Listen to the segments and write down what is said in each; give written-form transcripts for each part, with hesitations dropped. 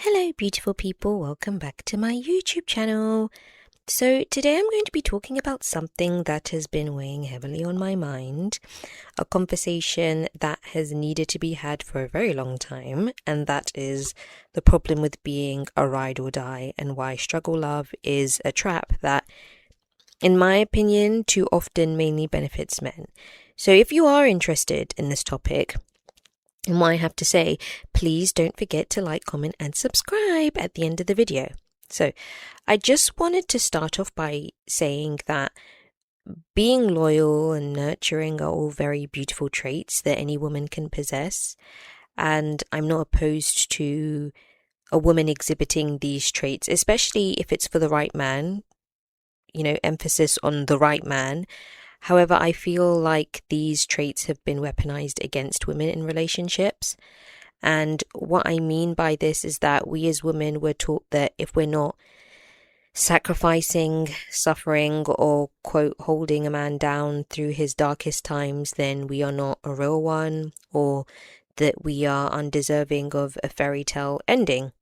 Hello beautiful people, welcome back to my YouTube channel. So today I'm going to be talking about something that has been weighing heavily on my mind, a conversation that has needed to be had for a very long time, and that is the problem with being a ride or die and why struggle love is a trap that, in my opinion, too often mainly benefits men. So if you are interested in this topic, and what I have to say, please don't forget to like, comment and subscribe at the end of the video. So I just wanted to start off by saying that being loyal and nurturing are all very beautiful traits that any woman can possess. And I'm not opposed to a woman exhibiting these traits, especially if it's for the right man, emphasis on the right man. However, I feel like these traits have been weaponized against women in relationships. And what I mean by this is that we as women were taught that if we're not sacrificing, suffering, or, quote, holding a man down through his darkest times, then we are not a real one, or that we are undeserving of a fairy tale ending.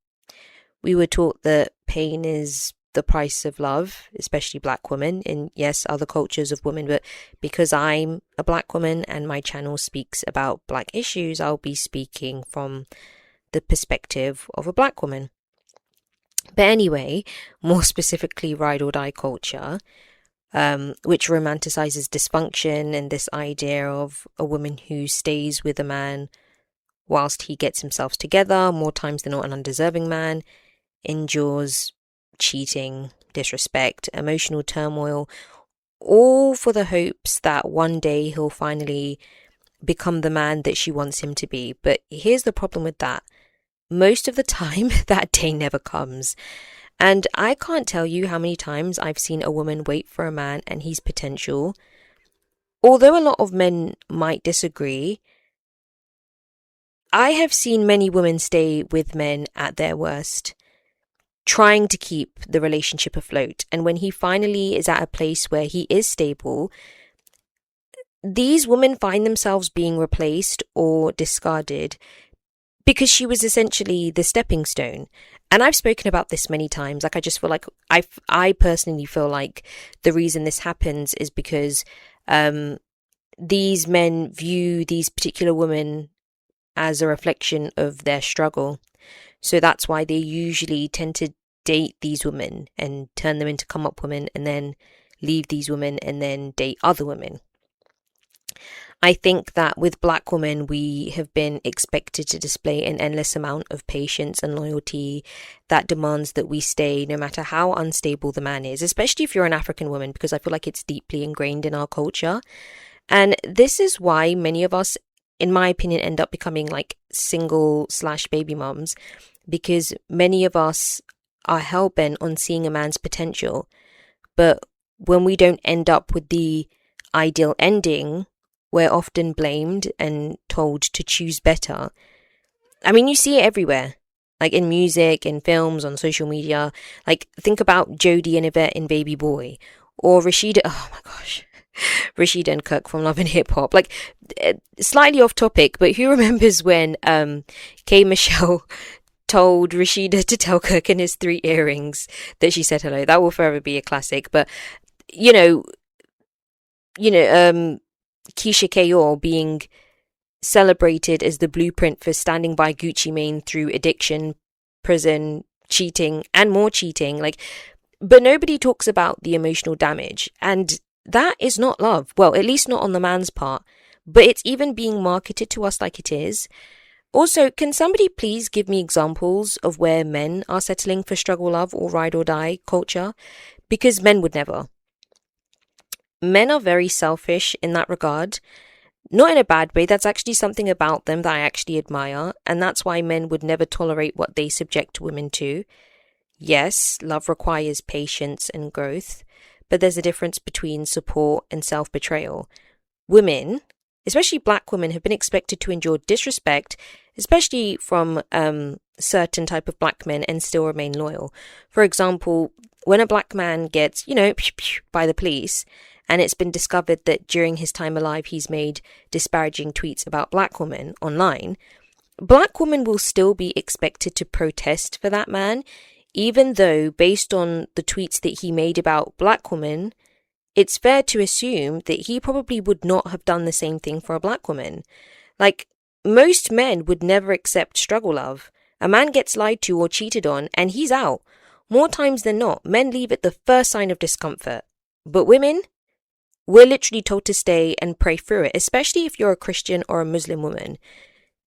We were taught that pain is the price of love, especially black women, and yes, other cultures of women, but because I'm a black woman and my channel speaks about black issues, I'll be speaking from the perspective of a black woman. But anyway, more specifically ride or die culture, which romanticizes dysfunction and this idea of a woman who stays with a man whilst he gets himself together, more times than not an undeserving man, endures cheating, disrespect, emotional turmoil, all for the hopes that one day he'll finally become the man that she wants him to be. But here's the problem with that. Most of the time, that day never comes. And I can't tell you how many times I've seen a woman wait for a man and his potential. Although a lot of men might disagree, I have seen many women stay with men at their worst, trying to keep the relationship afloat. And when he finally is at a place where he is stable, these women find themselves being replaced or discarded because she was essentially the stepping stone. And I've spoken about this many times. I just feel like I personally feel like the reason this happens is because these men view these particular women as a reflection of their struggle. So that's why they usually tend to date these women and turn them into come-up women, and then leave these women and then date other women. I think that with black women, we have been expected to display an endless amount of patience and loyalty that demands that we stay no matter how unstable the man is, especially if you're an African woman, because I feel like it's deeply ingrained in our culture. And this is why many of us, in my opinion, end up becoming like single/baby mums, because many of us are hell-bent on seeing a man's potential. But when we don't end up with the ideal ending, we're often blamed and told to choose better. I mean, you see it everywhere, like in music, in films, on social media. Like, think about Jodie and Yvette in Baby Boy, or Rashida, oh my gosh, Rashida and Kirk from Love and Hip Hop. Like, slightly off topic, but who remembers when K. Michelle told Rashida to tell Kirk and his 3 earrings that she said hello? That will forever be a classic. But Keisha Kayor being celebrated as the blueprint for standing by Gucci Mane through addiction, prison, cheating, and more cheating. But nobody talks about the emotional damage, and that is not love. Well, at least not on the man's part, but it's even being marketed to us like it is. Also, can somebody please give me examples of where men are settling for struggle love or ride or die culture? Because men would never. Men are very selfish in that regard. Not in a bad way. That's actually something about them that I actually admire. And that's why men would never tolerate what they subject women to. Yes, love requires patience and growth, but there's a difference between support and self-betrayal. Women, especially black women, have been expected to endure disrespect, especially from certain type of black men, and still remain loyal. For example, when a black man gets, by the police, and it's been discovered that during his time alive he's made disparaging tweets about black women online, black women will still be expected to protest for that man, even though, based on the tweets that he made about black women, it's fair to assume that he probably would not have done the same thing for a black woman. Like, most men would never accept struggle love. A man gets lied to or cheated on, and he's out. More times than not, men leave at the first sign of discomfort. But women, we're literally told to stay and pray through it, especially if you're a Christian or a Muslim woman,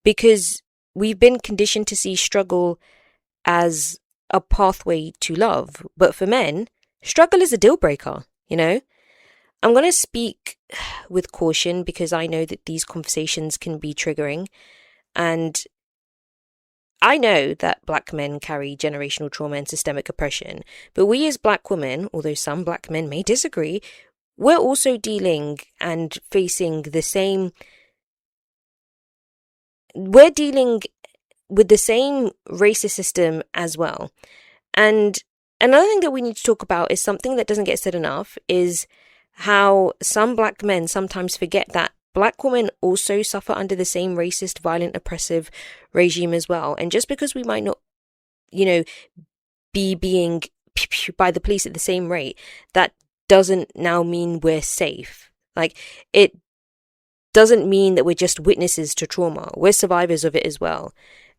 because we've been conditioned to see struggle as a pathway to love. But for men, struggle is a deal breaker, you know? I'm going to speak with caution because I know that these conversations can be triggering. And I know that black men carry generational trauma and systemic oppression. But we as black women, although some black men may disagree, we're also dealing and facing the same... We're dealing with the same racist system as well. And another thing that we need to talk about is something that doesn't get said enough, is how some black men sometimes forget that black women also suffer under the same racist, violent, oppressive regime as well. And just because we might not, be being by the police at the same rate, that doesn't now mean we're safe. Like, it doesn't mean that we're just witnesses to trauma. We're survivors of it as well.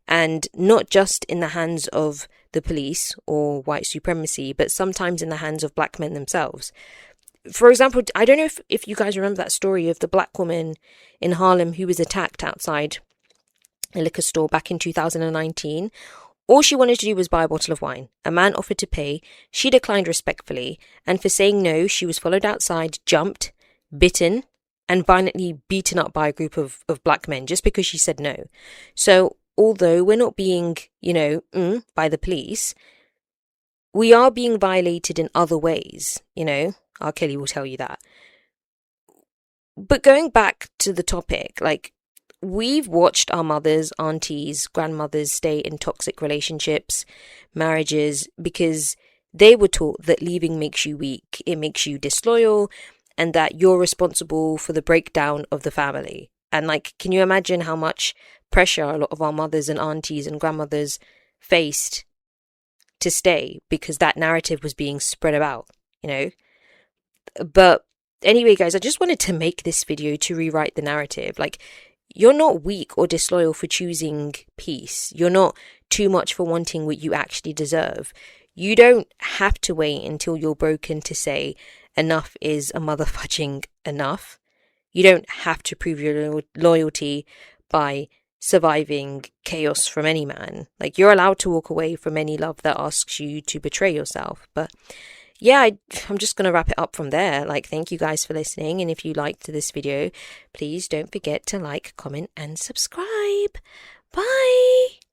And not just in the hands of the police or white supremacy, but sometimes in the hands of black men themselves. For example, I don't know if you guys remember that story of the black woman in Harlem who was attacked outside a liquor store back in 2019. All she wanted to do was buy a bottle of wine. A man offered to pay. She declined respectfully. And for saying no, she was followed outside, jumped, bitten, and violently beaten up by a group of black men just because she said no. So although we're not being, by the police, we are being violated in other ways, R. Kelly will tell you that. But going back to the topic, we've watched our mothers, aunties, grandmothers stay in toxic relationships, marriages, because they were taught that leaving makes you weak, it makes you disloyal, and that you're responsible for the breakdown of the family. And can you imagine how much pressure a lot of our mothers and aunties and grandmothers faced to stay because that narrative was being spread about, But anyway, guys, I just wanted to make this video to rewrite the narrative. You're not weak or disloyal for choosing peace. You're not too much for wanting what you actually deserve. You don't have to wait until you're broken to say enough is a motherfucking enough. You don't have to prove your loyalty by surviving chaos from any man. You're allowed to walk away from any love that asks you to betray yourself. But yeah, I'm just going to wrap it up from there. Thank you guys for listening. And if you liked this video, please don't forget to like, comment, and subscribe. Bye.